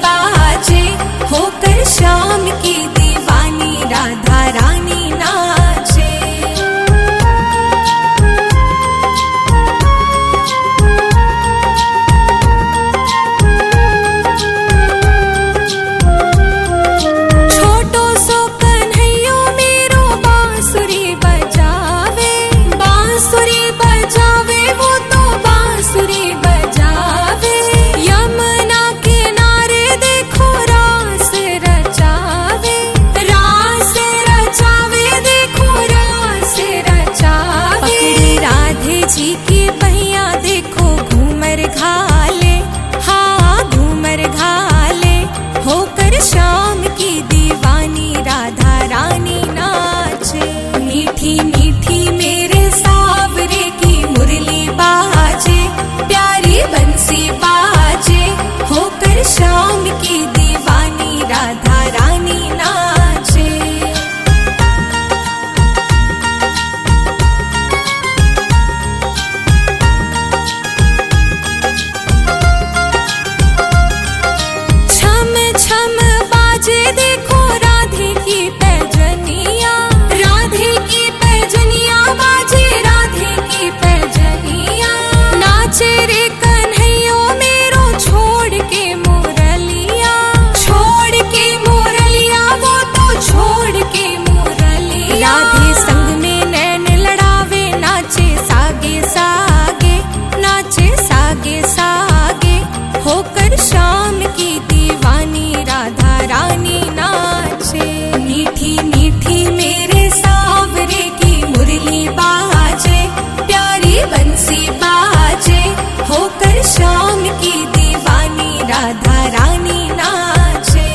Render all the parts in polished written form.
बाजे, होकर श्याम की दीवानी राधा रानी नाचे। छोटो सो कन्हैयो मेरो बांसुरी बजावे, बांसुरी बजावे वो तो बांसुरी बजावे। यमुना किनारे देखो रास रचावे, रास रचावे देखो रास रचावे। पकड़े राधे जी की बहिया देखो घूमर घाले, हाँ घूमर घाले, होकर श्याम की दीवानी राधा रानी नाचे। मीठी मीठी मेरे सावरे की मुरली बाजे, प्यारी बंसी बाजे, होकर श्याम की दीवानी राधा रानी नाचे। छम छम बाजे देखो राधे की पैजनिया, राधे की पैजनिया बाजे, राधे की पैजनिया। नाचे रे कन्हैयो मेरो छोड़ के मुरलिया, छोड़ के मुरलिया वो तो छोड़ के मुरलिया। राधे संग में नैन लड़ावे, नाचे सागे सागे, नाचे सागे सागे, होकर श्याम की दीवानी राधा रानी नाचे। मीठी मीठी मेरे सावरे की मुरली बाजे, प्यारी बंसी बाजे, होकर श्याम की दीवानी राधा रानी नाचे।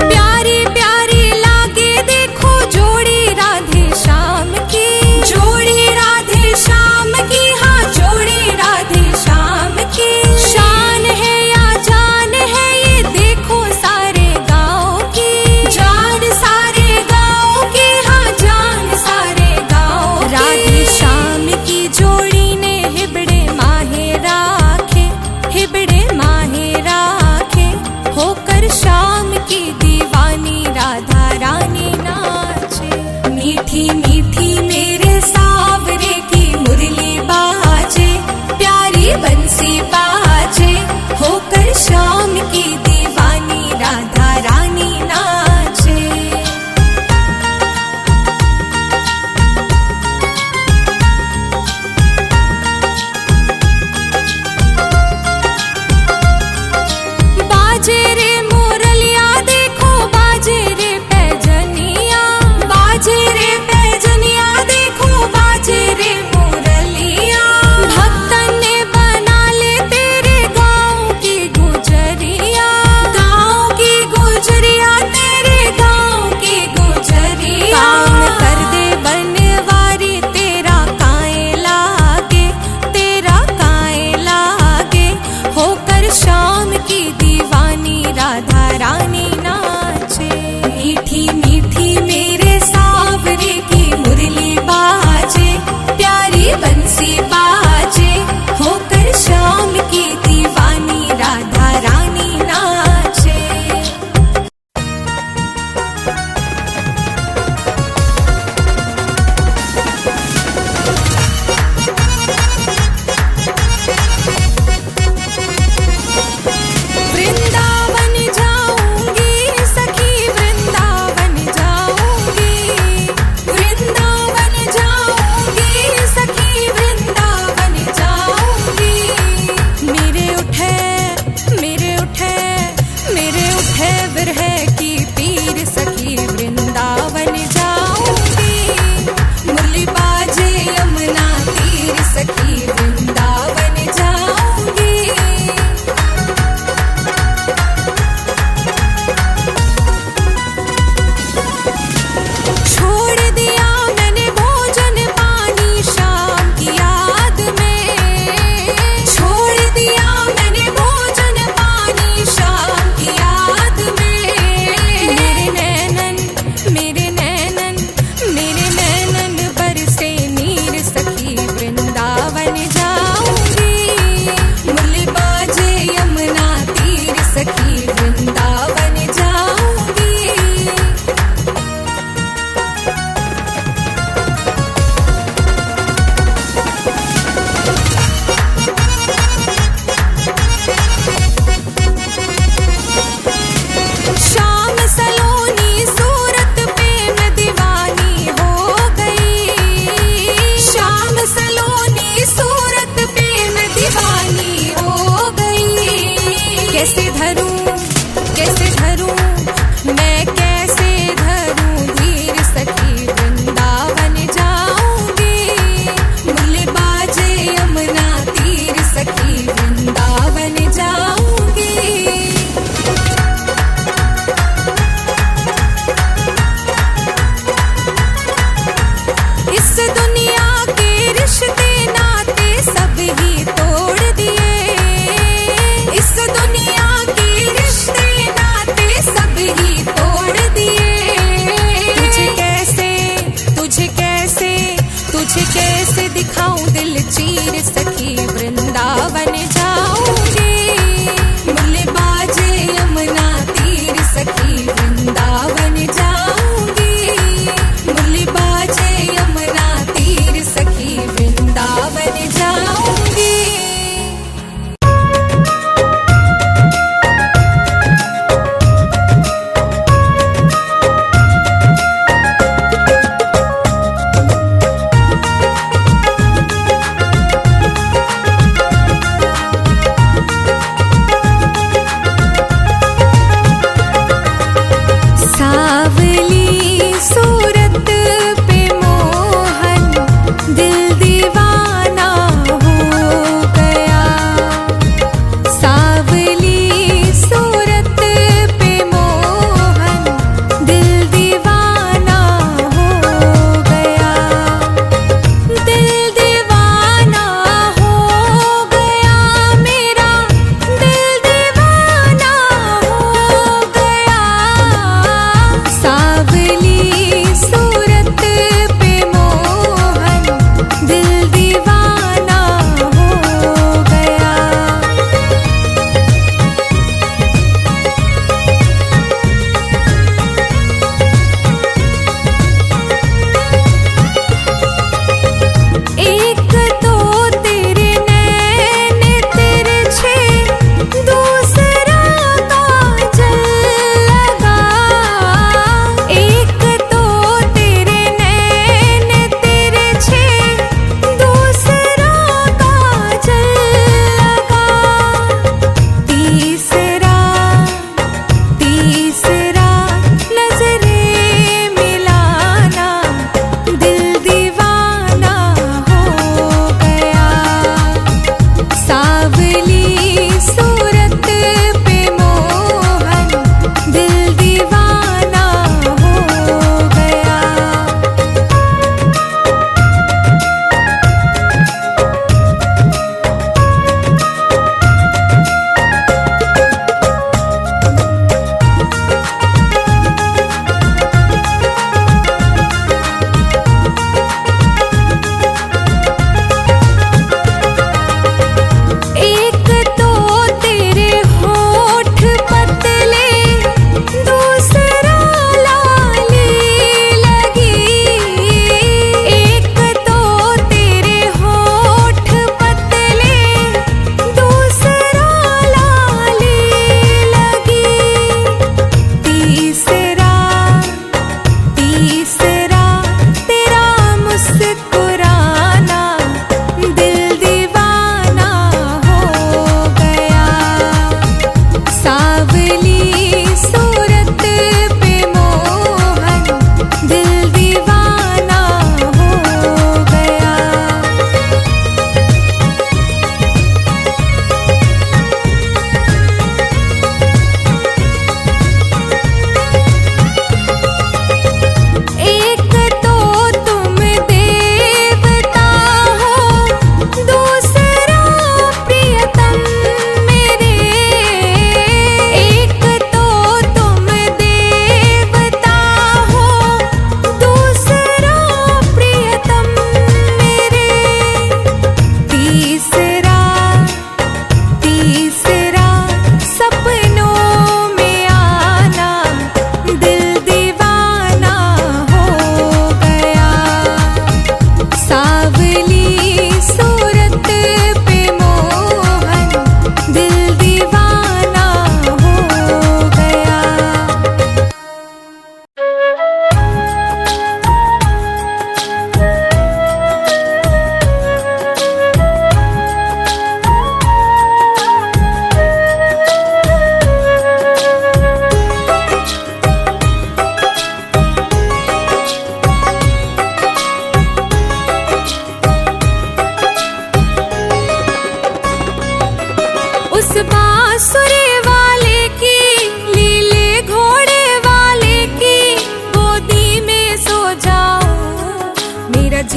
प्यारी प्यारी लागे देखो जोड़ी राधे श्याम की, जोड़ी राधे श्याम की, हाँ जोड़ी राधे श्याम की। शान है या जान है ये देखो सारे गाँव की, जान सारे गाँव की, हाँ जान सारे गाँव की। राधे श्याम की जोड़ी ने हिबड़े माहे राखे, हिबड़े माहे राखे, होकर श्याम की दीवानी राधा रानी नाचे। मीठी मीठी मेरे सावरे की मुरली बाजे, प्यारी बंसी बाजे, होकर श्याम की दीवानी राधा रानी नाचे। बाजे रे मुरलिया देखो बाजे रे पैजनिया, बाजे रे पैजनिया।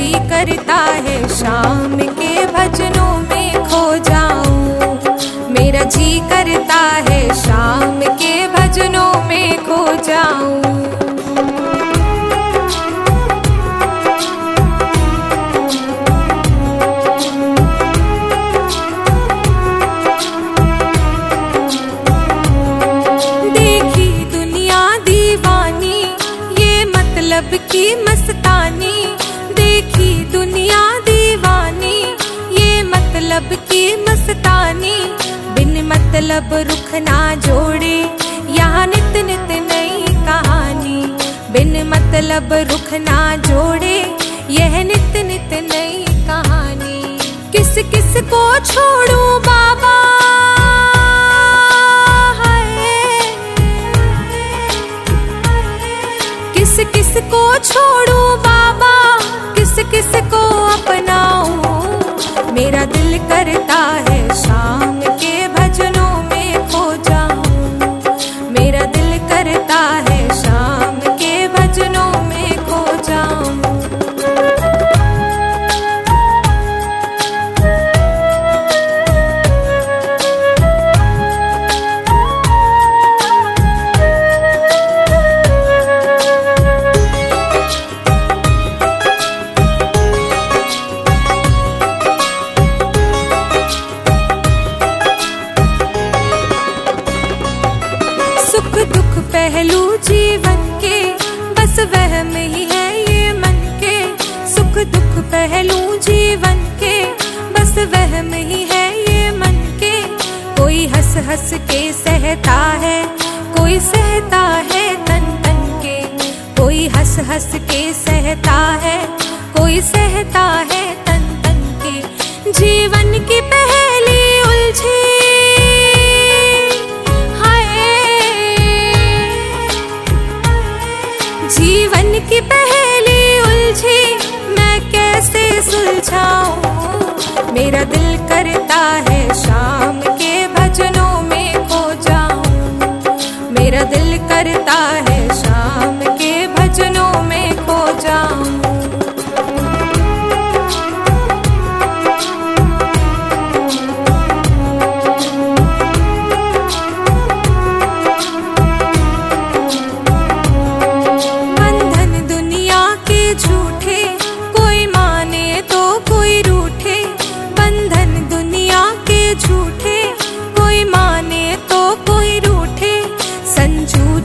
जी करता है शाम के भजनों में खो जाऊं। मेरा जी करता है शाम के भजनों में खो जाऊं। देखी दुनिया दीवानी ये मतलब की मस्तानी। देखी दुनिया दीवानी ये मतलब की मस्तानी। बिन मतलब रुख ना जोड़े यहाँ नित नित नई कहानी। बिन मतलब रुख ना जोड़े यह नित नित नई कहानी। किस किस को छोड़ूं बाबा किस किस को छोड़ूं बाबा, किस किस को अपनाऊं। मेरा दिल करता है शाम के भजनों में खो जाऊं। मेरा दिल करता है शाम के भजनों में खो जाऊं। सुख दुख पहलू जीवन के बस वहम ही है ये मन के। सुख दुख पहलू जीवन के बस वहम ही है ये मन के। कोई हंस हंस के सहता है, कोई सहता है तन तन के। कोई हंस हंस के सहता है, कोई सहता है तन तन के। जीवन की पहली उलझी जीवन की पहली उलझी मैं कैसे सुलझाऊं। मेरा दिल करता है शाम के भजनों में खो जाऊं। मेरा दिल करता है शाम के भजनों में खो जाऊं।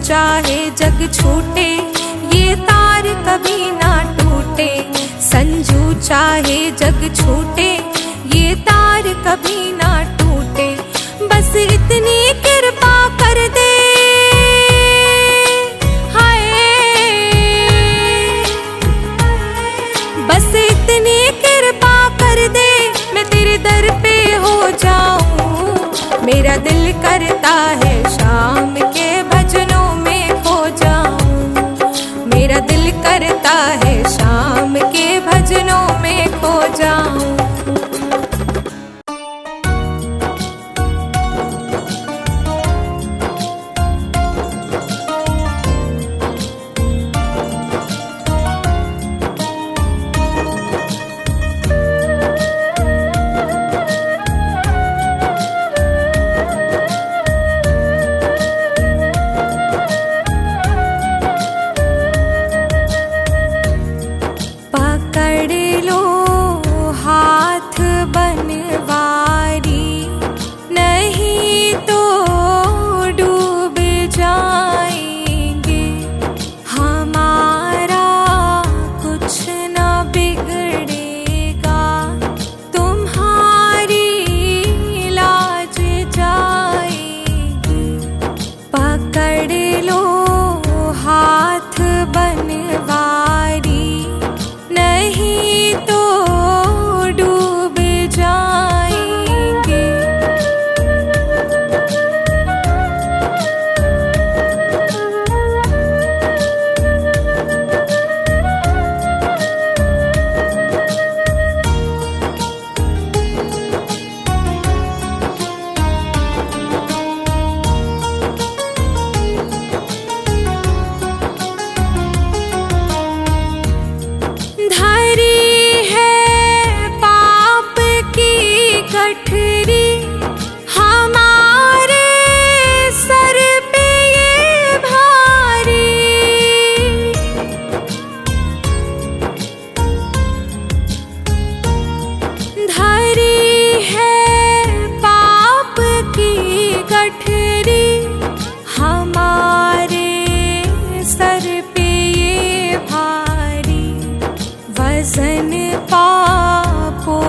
चाहे जग छूटे ये तार कभी ना टूटे। संजू चाहे जग छूटे ये तार कभी ना टूटे। बस इतनी कृपा कर दे हाय, बस इतनी कृपा कर दे मैं तेरे दर पे हो जाऊं। मेरा दिल करता है शाम के भजनों में खो जाऊं। मेरा दिल करता है शाम के भजनों में खो जाऊं। वजन पापों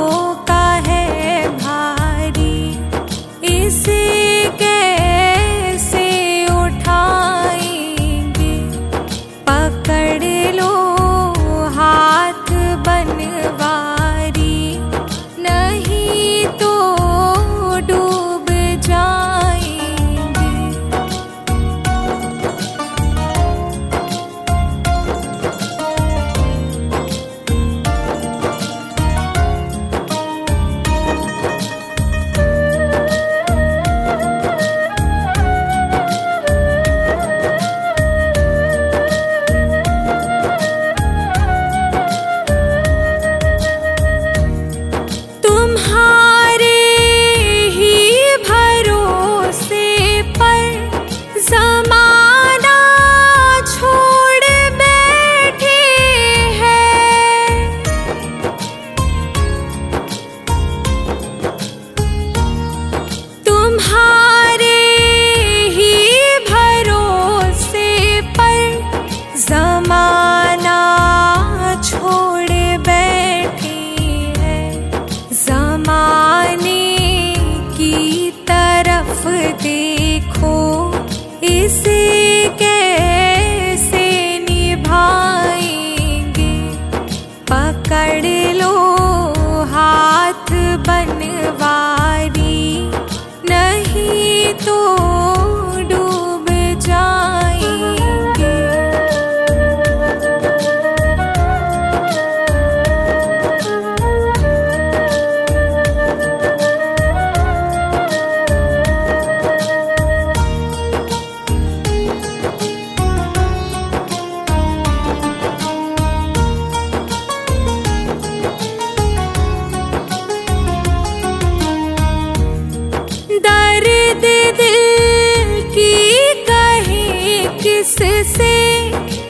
का है भारी, इसे कैसे उठाएंगे। पकड़ लो हाथ बनवारी, नहीं तो डूब जाएंगे। तुम्हारे ही भरोसे पर ज़माना छोड़ बैठे हैं। तुम्हारे ही भरोसे पर ज़माना छोड़ बैठे हैं। ज़माने की तरफ देखो, इसे कैसे निभाएंगे। पकड़ लो हाथ बनवारी, नहीं तो डूब जाएंगे। दर्द दिल की कहे किससे,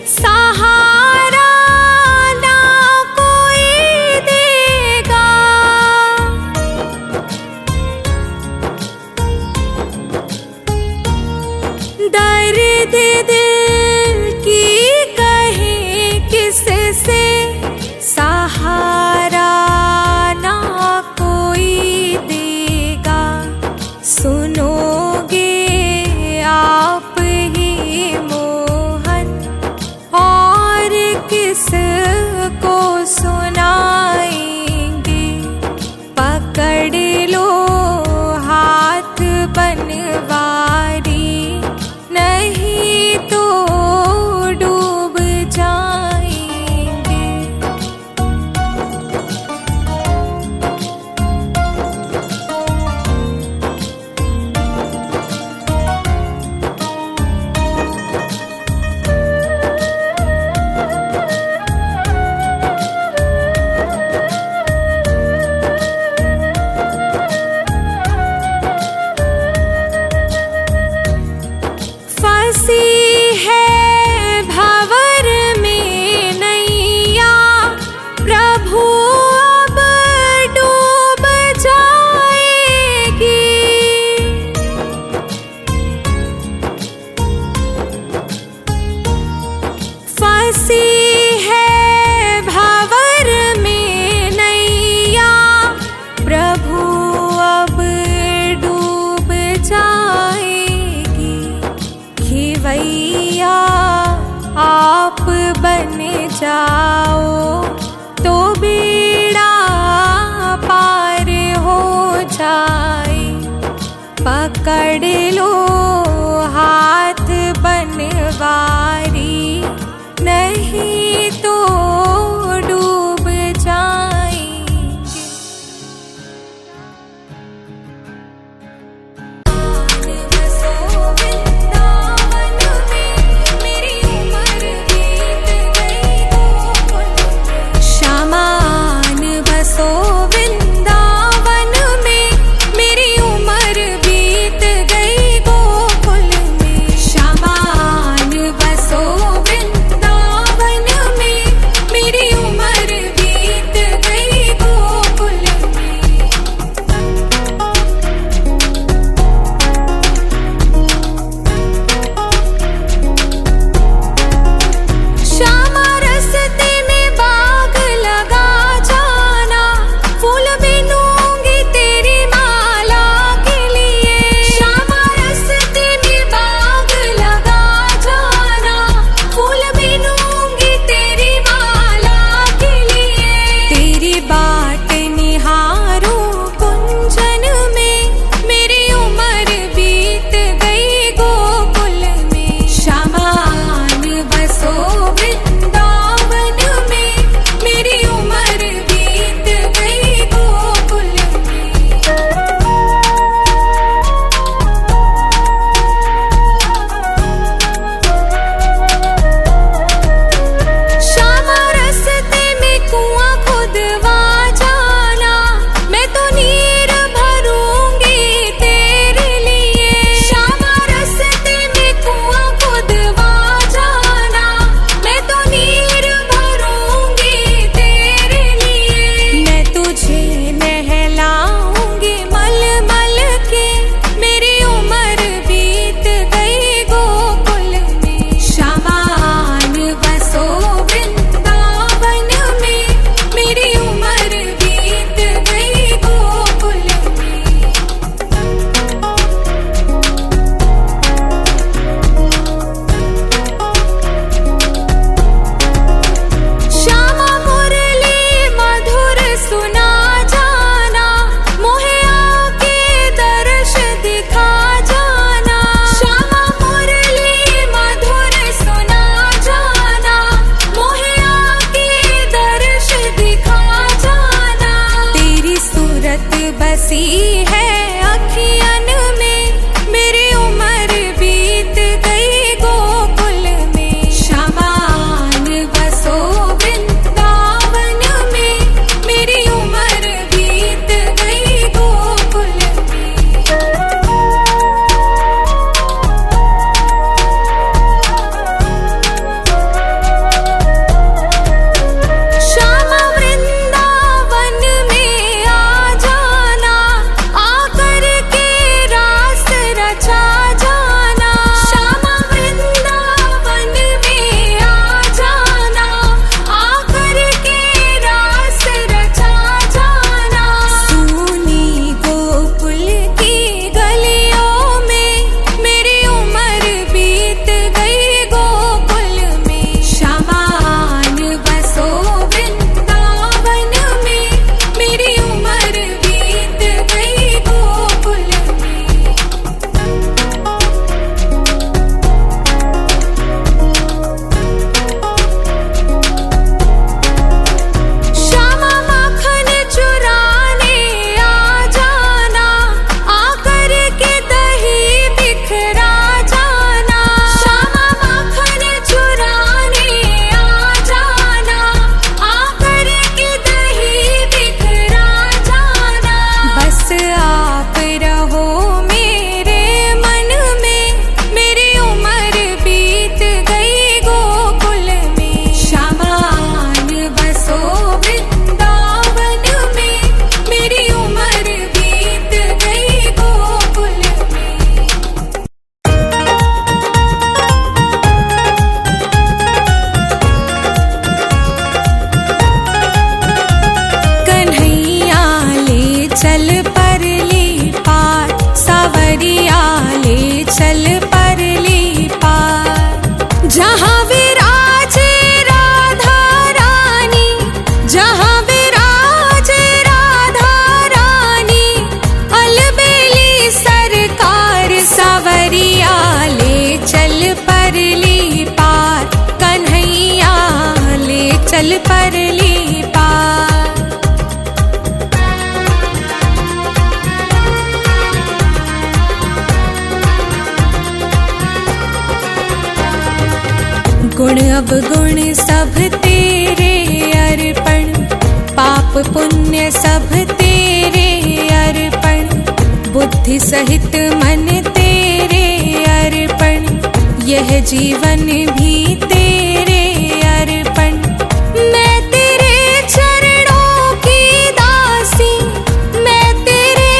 सहारा ना कोई देगा। दर्द दिल की कहे किससे, सहारा ना कोई देगा। सुनोगे आप ही मोहन, और किस को सुनाएंगे। पकड़ लो हाथ बनवारी, नहीं तो डूब जाएंगे। फंसी है भंवर में नैया, प्रभु अब डूब जाएगी। फंसी है भंवर में नैया, प्रभु अब डूब जाएगी। खिवैया आप बन जाओ, तो बेड़ा पार हो जाए। पकड़ लो हाथ बनवारी, नहीं तो डूब जाएंगे। बसो वृंदावन में, मेरी उम्र बीत गई गोकुल में। शामान बसो वृंदावन में, मेरी उम्र बीत गई गोकुल चल परली पार। गुण अवगुण सब तेरे अर्पण, पाप पुण्य सब तेरे अर्पण, बुद्धि सहित मन तेरे अर्पण, यह जीवन भी तेरे अर्पण। मैं तेरे चरणों की दासी, मैं तेरे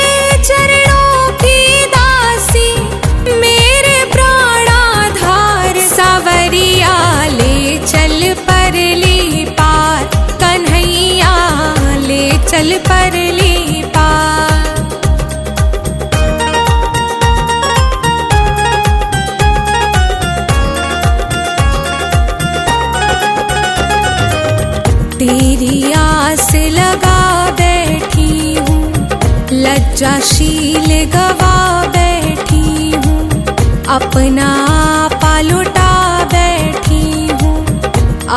चरणों की दासी, मेरे प्राणाधार सावरिया ले चल परली पार, कन्हैया ले चल परली पार। तेरी आस लगा बैठी हूँ, लज्जाशील गवा बैठी हूँ, अपना आपा लुटा बैठी हूँ,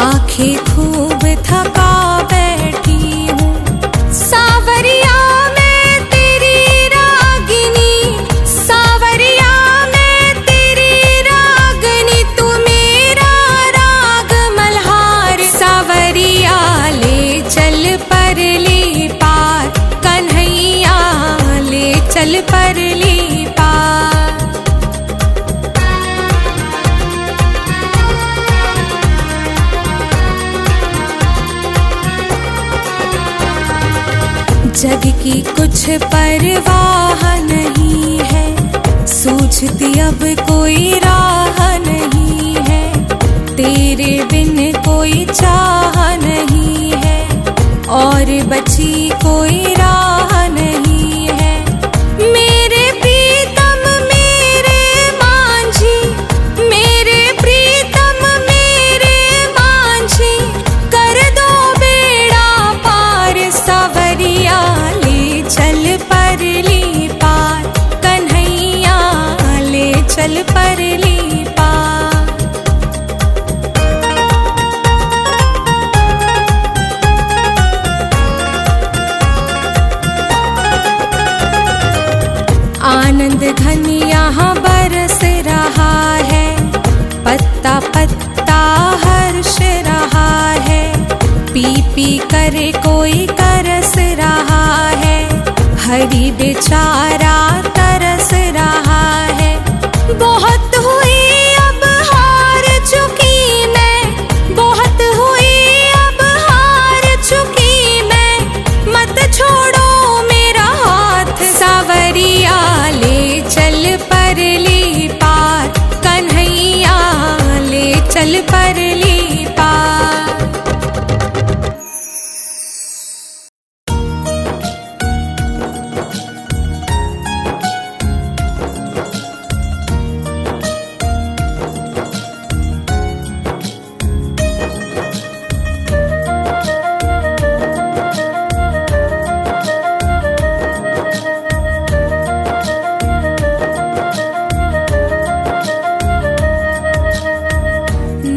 आंखें खूब थका बैठी हूँ। सावरिया मैं तेरी रागिनी, सावरिया मैं तेरी रागनी, तू मेरा राग मल्हार। सावरिया ले चल परली पार, कन्हैया ले चल परली पार। जग की कुछ परवाह नहीं है, सूझती अब कोई राह नहीं है, तेरे बिन कोई चाह नहीं है, और बची कोई राह नहीं है। मेरे प्रीतम मेरे मांझी, मेरे प्रीतम मेरे मांझी, कर दो बेड़ा पार। सावरिया ले चल परली पार, कन्हैया ले चल परली पार। आनंद घन यहाँ बरस रहा है, पत्ता पत्ता हर्ष रहा है, पी पी करे कोई करस रहा है, हरि बेचारा तरस रहा है। बहुत हुई अब हार चुकी मैं, बहुत हुई अब हार चुकी मैं, मत छोड़ो मेरा हाथ। सावरिया ले चल परली पार, कन्हैया ले चल परली पार।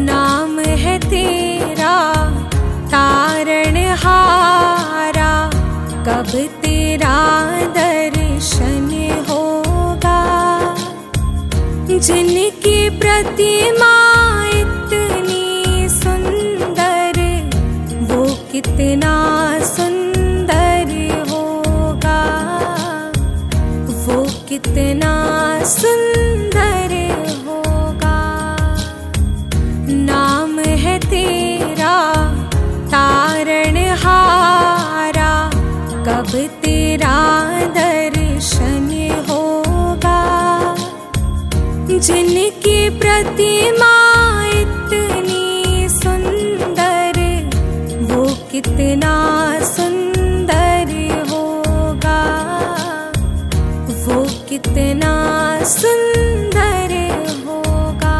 नाम है तेरा तारणहारा, कब तेरा दर्शन होगा। जिनकी प्रतिमा इतनी सुंदर, वो कितना सुंदर होगा, वो कितना सुंदर होगा। नाम है तेरा तारणहारा, कब तेरा दर्शन होगा। जिनकी प्रतिमा इतनी सुंदर, वो कितना सुंदर होगा, वो कितना सुंदर होगा।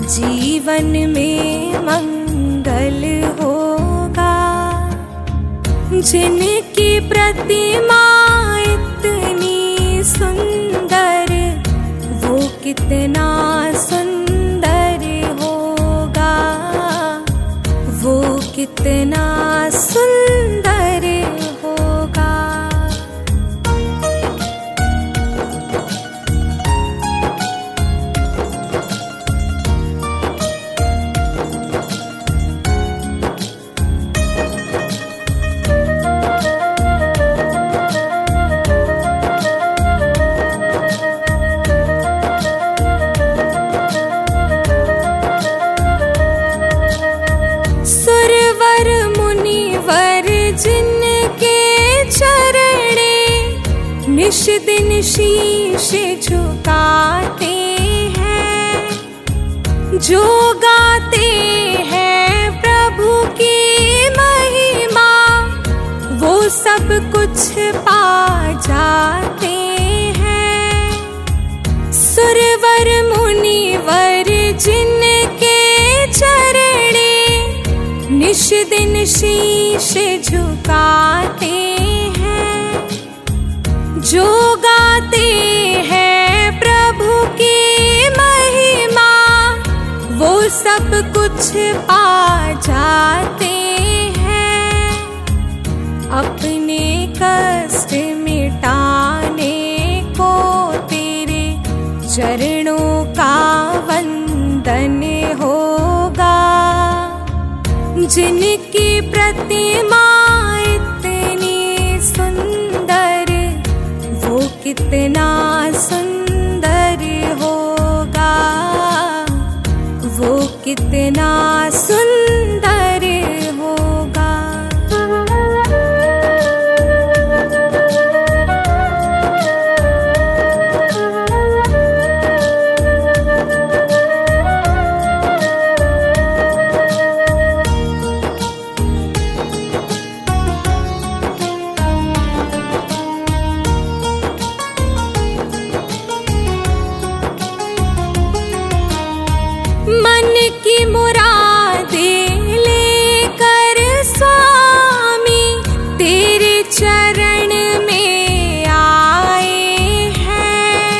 जीवन में मंगल होगा। जिनकी प्रतिमा इतनी सुंदर, वो कितना सुंदर होगा, वो कितना सुंदर होगा। सुरवर मुनिवर जिनके चरणे निश दिन शीश झुकाते हैं, जो गाते हैं प्रभु की महिमा, वो सब कुछ पा जाते हैं। सुरवर मुनिवर जिनके चरणे निश दिन शीश झुकाते हैं, जो गाते हैं प्रभु की महिमा, वो सब कुछ पा जाते हैं। अपने कष्ट मिटाने को तेरे चरणों का वंदन होगा। जिनकी प्रतिमा इतनी सुंदर, वो कितना सुंदर होगा, वो कितना सुंदर होगा। मन की मुरादें लेकर स्वामी तेरे चरण में आए हैं।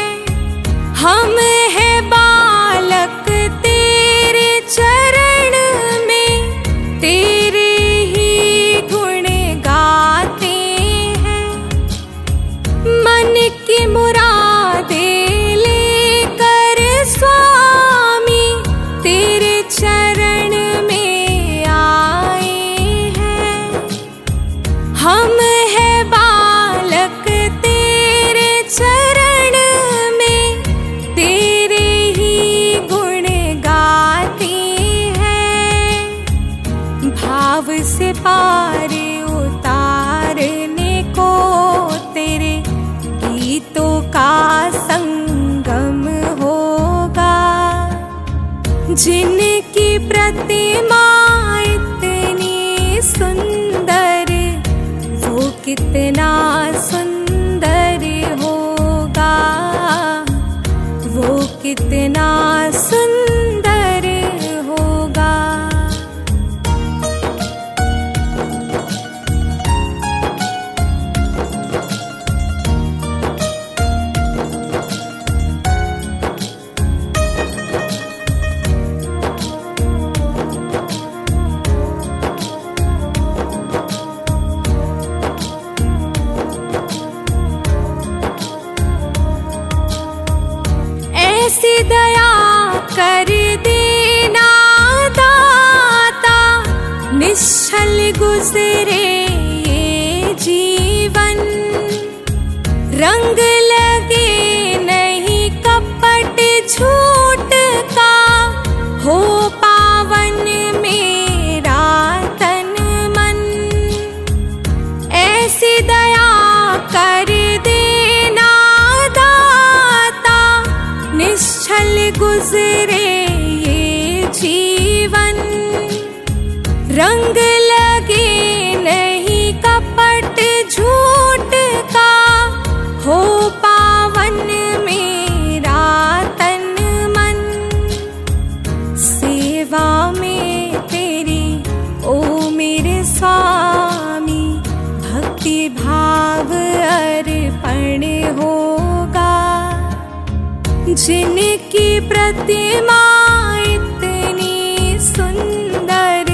हम है बालक तेरे चरण में, तेरे ही गुण गाते हैं। मन की मुरादें लेकर स्वामी तेरे चरण में आए हैं। हम है बालक तेरे चरण में, तेरे ही गुण गाते हैं। भाव से पार उतारने को तेरे गीतों का संगम होगा। जिनकी प्रतिमा इतनी सुंदर, वो कितना सुंदर होगा, वो कितना सुंदर होगा। ऐसी दया कर देना दाता, निश्चल गुजरे ये जीवन। रंग लगे नहीं कपट झूठ का, हो पावन मेरा तन मन। ऐसी दया कर देना दाता, निश्चल गुजरे ये जीवन। रंग लगे नहीं कपट झूठ का, हो पावन मेरा तन मन। सेवा में तेरी ओ मेरे स्वामी, भक्ति भाव अर्पण होगा। जिनकी प्रतिमा इतनी सुंदर,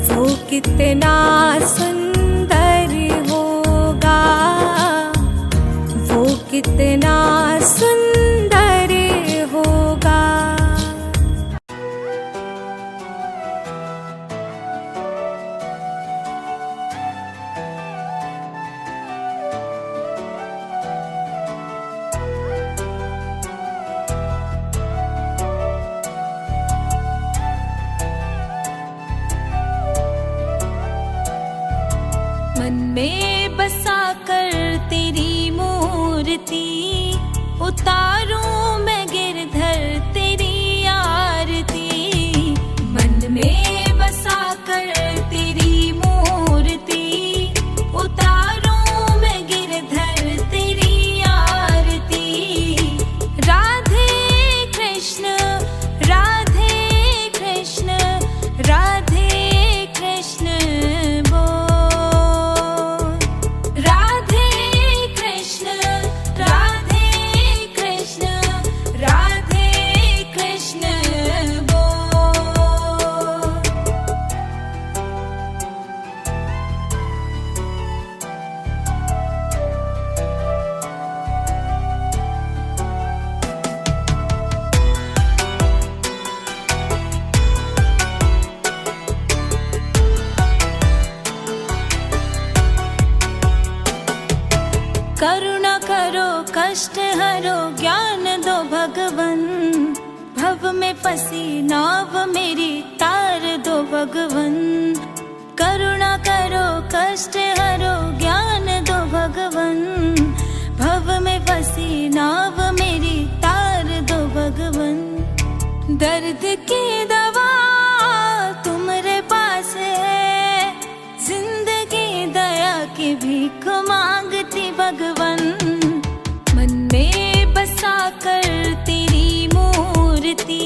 वो कितना सुंदर होगा, वो कितना सुंदर होगा। मन में बसा कर तेरी मूर्ति, उतारूं मैं गिरधर तेरी आरती। मन में बसा कर तेरी मूर्ति, उतारूं मैं गिरधर तेरी आरती। राधे कृष्ण राधे कृष्ण राधे कृष्ण करुणा करो कष्ट हरो ज्ञान दो भगवन, भव में फंसी नाव मेरी तार दो भगवन। करुणा करो कष्ट हरो ज्ञान दो भगवन, भव में फंसी नाव मेरी तार दो भगवन। दर्द की दवा तुम्हारे पास है, जिंदगी दया की भीख मांगती भगवन। मन में बसा कर तेरी मूर्ति,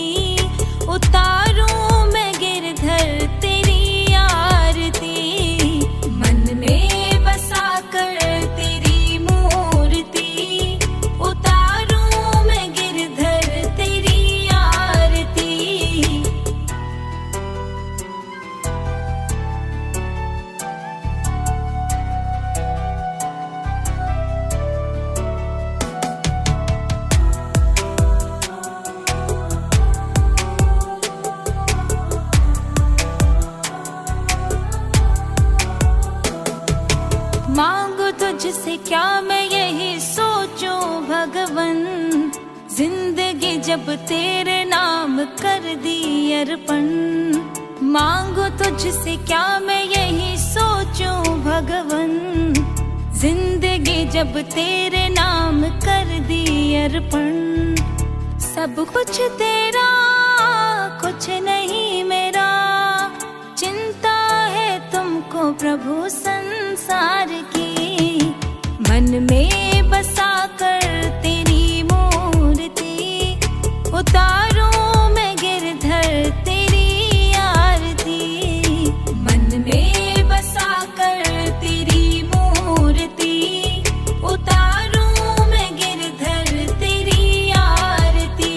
उतारूं मैं गिरधर तेरी आरती। मन में बसा कर तेरी मूर्ति, उतारूं मैं गिरधर तेरी आरती। मांगू तुझसे क्या मैं यही सोचूं भगवन, जिंदगी जब तेरे नाम कर दी अर्पण। मांगू तुझसे क्या मैं यही सोचूं भगवन, जिंदगी जब तेरे नाम कर दी अर्पण। सब कुछ तेरा कुछ नहीं मेरा, चिंता है तुमको प्रभु संसार की। मन में बसा कर तेरी मूर्ति, उतारूं मैं गिरधर तेरी आरती। मन में बसा कर तेरी मूर्ति, उतारूं मैं गिरधर तेरी आरती।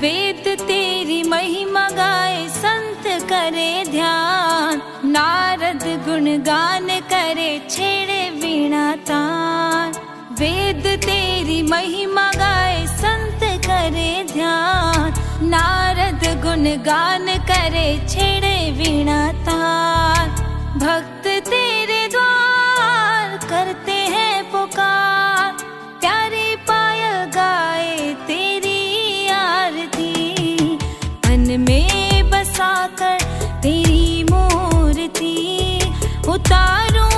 वेद तेरी महिमा गाए संत करे ध्यान, नारद गुणगान करे छेड़े वीणा तान। वेद तेरी महिमा गाए संत करे ध्यान, नारद गुणगान करे छेड़े वीणा तान। भक्त तेरे द्वार करते हैं पुकार, प्यारी पायल गाए तेरी आरती। मन में बसा कर तेरी मूर्ति, उतारूं